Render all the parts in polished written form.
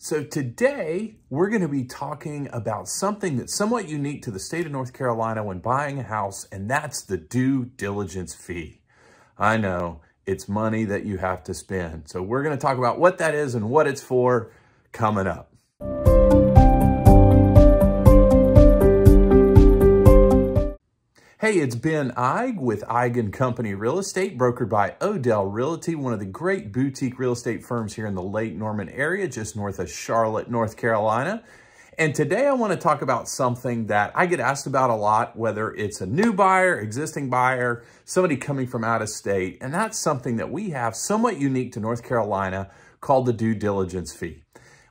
So today we're going to be talking about something that's somewhat unique to the state of North Carolina when buying a house, and that's the due diligence fee. I know it's money that you have to spend. So we're going to talk about what that is and what it's for coming up. Hey, it's Ben Eig with Eig & Company Real Estate, brokered by Odell Realty, one of the great boutique real estate firms here in the Lake Norman area, just north of Charlotte, North Carolina. And today I want to talk about something that I get asked about a lot, whether it's a new buyer, existing buyer, somebody coming from out of state. And that's something that we have somewhat unique to North Carolina called the due diligence fee.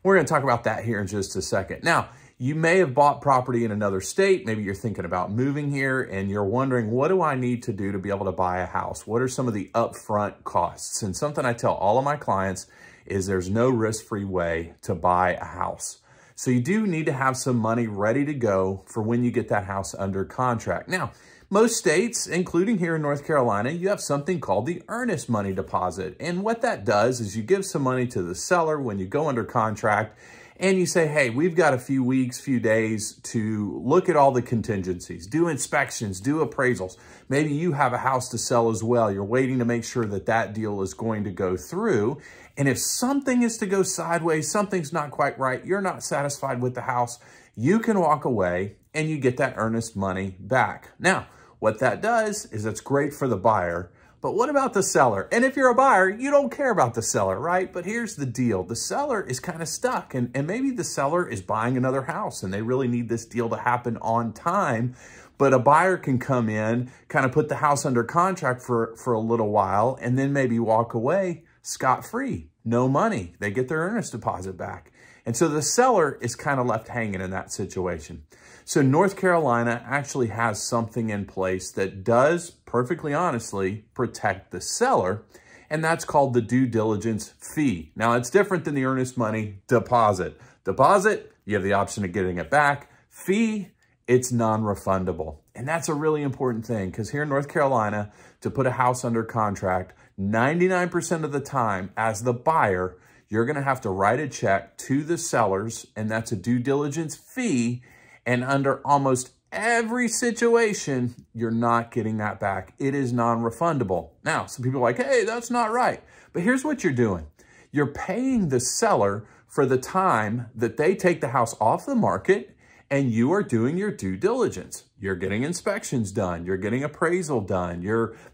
We're going to talk about that here in just a second. Now, you may have bought property in another state. Maybe you're thinking about moving here and you're wondering, what do I need to do to be able to buy a house? What are some of the upfront costs? And something I tell all of my clients is there's no risk-free way to buy a house. So you do need to have some money ready to go for when you get that house under contract. Now, most states, including here in North Carolina, you have something called the earnest money deposit. And what that does is you give some money to the seller when you go under contract, and you say, hey, we've got a few weeks, few days to look at all the contingencies, do inspections, do appraisals. Maybe you have a house to sell as well. You're waiting to make sure that that deal is going to go through. And if something is to go sideways, something's not quite right, you're not satisfied with the house, you can walk away and you get that earnest money back. Now, what that does is it's great for the buyer. But what about the seller? And if you're a buyer, you don't care about the seller, right? But here's the deal. The seller is kind of stuck, and maybe the seller is buying another house and they really need this deal to happen on time. But a buyer can come in, kind of put the house under contract for a little while, and then maybe walk away scot-free. No money. They get their earnest deposit back. And so the seller is kind of left hanging in that situation. So North Carolina actually has something in place that does, perfectly honestly, protect the seller, and that's called the due diligence fee. Now, it's different than the earnest money deposit. Deposit, you have the option of getting it back. Fee, it's non-refundable. And that's a really important thing because here in North Carolina, to put a house under contract, 99% of the time as the buyer, you're going to have to write a check to the sellers, and that's a due diligence fee. And under almost every situation, you're not getting that back. It is non-refundable. Now, some people are like, hey, that's not right. But here's what you're doing. You're paying the seller for the time that they take the house off the market, and you are doing your due diligence. You're getting inspections done. You're getting appraisal done.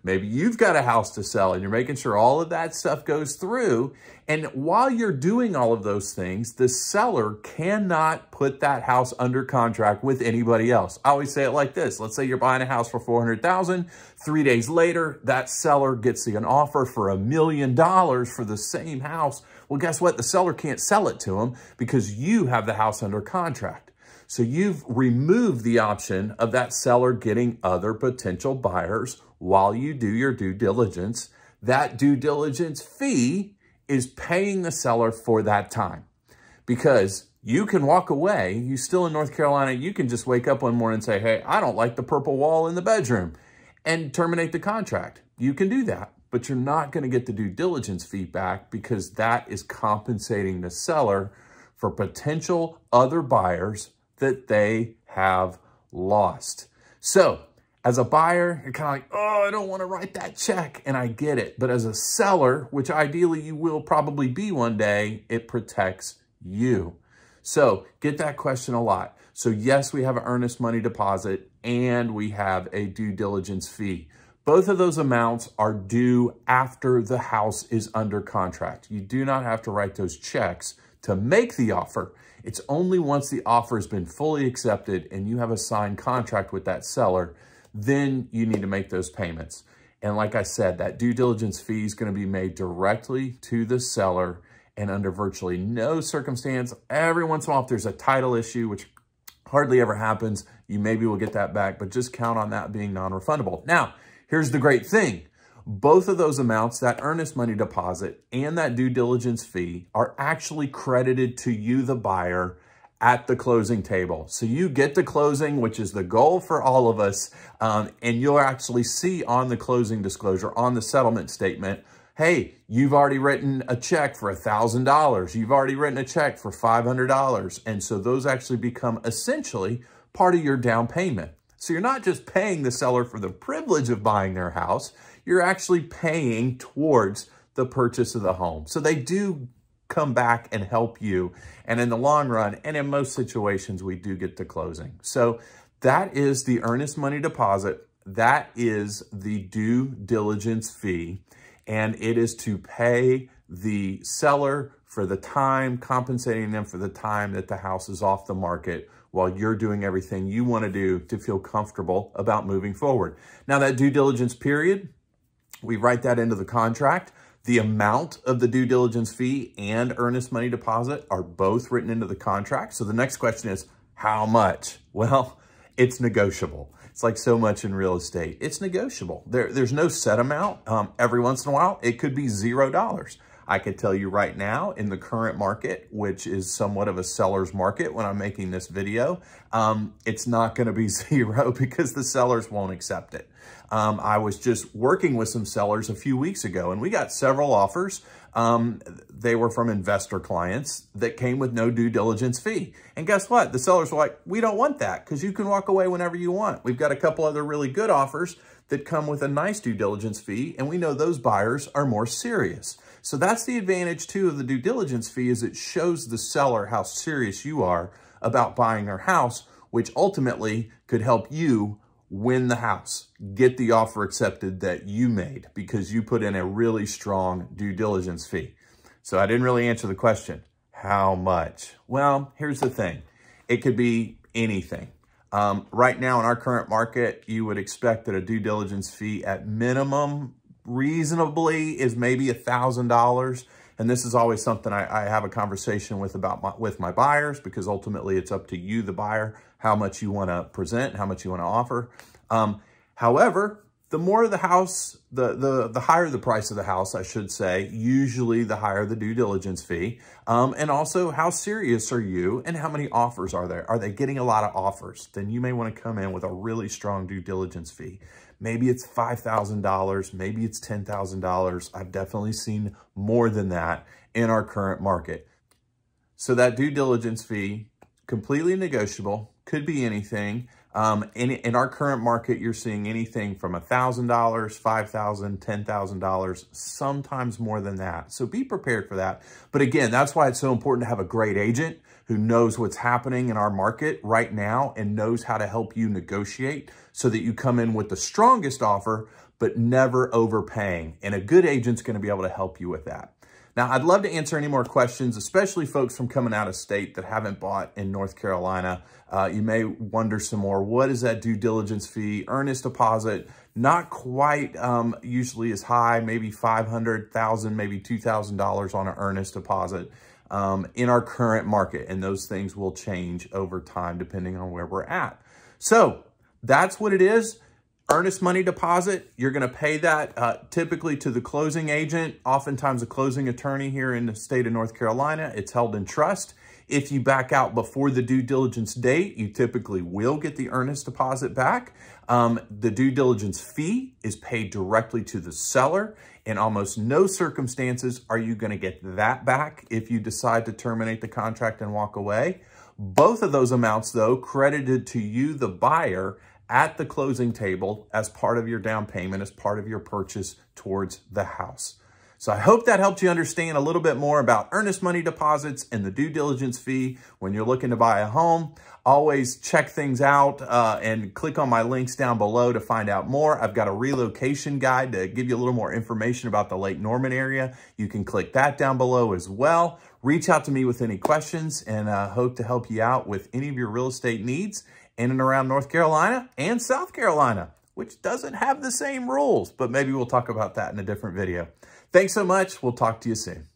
Maybe you've got a house to sell and you're making sure all of that stuff goes through. And while you're doing all of those things, the seller cannot put that house under contract with anybody else. I always say it like this. Let's say you're buying a house for $400,000. 3 days later, that seller gets an offer for $1 million for the same house. Well, guess what? The seller can't sell it to them because you have the house under contract. So you've removed the option of that seller getting other potential buyers while you do your due diligence. That due diligence fee is paying the seller for that time because you can walk away. You still in North Carolina, you can just wake up one morning and say, hey, I don't like the purple wall in the bedroom and terminate the contract. You can do that, but you're not going to get the due diligence fee back because that is compensating the seller for potential other buyers that they have lost. So as a buyer, you're kind of like, oh, I don't want to write that check. And I get it. But as a seller, which ideally you will probably be one day, it protects you. So get that question a lot. So yes, we have an earnest money deposit and we have a due diligence fee. Both of those amounts are due after the house is under contract. You do not have to write those checks to make the offer. It's only once the offer has been fully accepted and you have a signed contract with that seller, then you need to make those payments. And like I said, that due diligence fee is going to be made directly to the seller and under virtually no circumstance. Every once in a while, if there's a title issue, which hardly ever happens, you maybe will get that back, but just count on that being non-refundable. Now, here's the great thing. Both of those amounts, that earnest money deposit and that due diligence fee, are actually credited to you, the buyer, at the closing table. So you get to closing, which is the goal for all of us, and you'll actually see on the closing disclosure, on the settlement statement, Hey, you've already written a check for $1,000. You've already written a check for $500. And so those actually become essentially part of your down payment. So you're not just paying the seller for the privilege of buying their house, you're actually paying towards the purchase of the home. So they do come back and help you. And in the long run, and in most situations, we do get to closing. So that is the earnest money deposit. That is the due diligence fee. And it is to pay the seller for the time, compensating them for the time that the house is off the market while you're doing everything you want to do to feel comfortable about moving forward. Now, that due diligence period, we write that into the contract. The amount of the due diligence fee and earnest money deposit are both written into the contract. So the next question is, how much? Well, it's negotiable. It's like so much in real estate. It's negotiable. There's no set amount. Every once in a while, it could be $0. I could tell you right now, in the current market, which is somewhat of a seller's market when I'm making this video, it's not going to be zero because the sellers won't accept it. I was just working with some sellers a few weeks ago, and we got several offers. They were from investor clients that came with no due diligence fee. And guess what? The sellers were like, we don't want that because you can walk away whenever you want. We've got a couple other really good offers that come with a nice due diligence fee, and we know those buyers are more serious. So that's the advantage too of the due diligence fee, is it shows the seller how serious you are about buying their house, which ultimately could help you win the house, get the offer accepted that you made because you put in a really strong due diligence fee. So I didn't really answer the question, how much? Well, here's the thing. It could be anything. Right now in our current market, you would expect that a due diligence fee at minimum reasonably is maybe $1,000. And this is always something I have a conversation with my buyers, because ultimately it's up to you, the buyer, how much you want to present, how much you want to offer. However, the more the house, the higher the price of the house, I should say, usually the higher the due diligence fee. And also, how serious are you and how many offers are there? Are they getting a lot of offers? Then you may want to come in with a really strong due diligence fee. Maybe it's $5,000, maybe it's $10,000. I've definitely seen more than that in our current market. So that due diligence fee, completely negotiable, could be anything. In our current market, you're seeing anything from $1,000, $5,000, $10,000, sometimes more than that. So be prepared for that. But again, that's why it's so important to have a great agent who knows what's happening in our market right now and knows how to help you negotiate so that you come in with the strongest offer, but never overpaying. And a good agent's going to be able to help you with that. Now, I'd love to answer any more questions, especially folks from coming out of state that haven't bought in North Carolina. You may wonder some more, what is that due diligence fee? Earnest deposit, not quite usually as high, maybe $500,000, maybe $2,000 on an earnest deposit in our current market. And those things will change over time depending on where we're at. So that's what it is. Earnest money deposit, you're going to pay that typically to the closing agent, oftentimes a closing attorney here in the state of North Carolina. It's held in trust. If you back out before the due diligence date, you typically will get the earnest deposit back. The due diligence fee is paid directly to the seller. In almost no circumstances are you going to get that back if you decide to terminate the contract and walk away. Both of those amounts, though, credited to you, the buyer, at the closing table as part of your down payment, as part of your purchase towards the house. So I hope that helped you understand a little bit more about earnest money deposits and the due diligence fee when you're looking to buy a home. Always check things out and click on my links down below to find out more. I've got a relocation guide to give you a little more information about the Lake Norman area. You can click that down below as well. Reach out to me with any questions, and I hope to help you out with any of your real estate needs in and around North Carolina and South Carolina, which doesn't have the same rules, but maybe we'll talk about that in a different video. Thanks so much. We'll talk to you soon.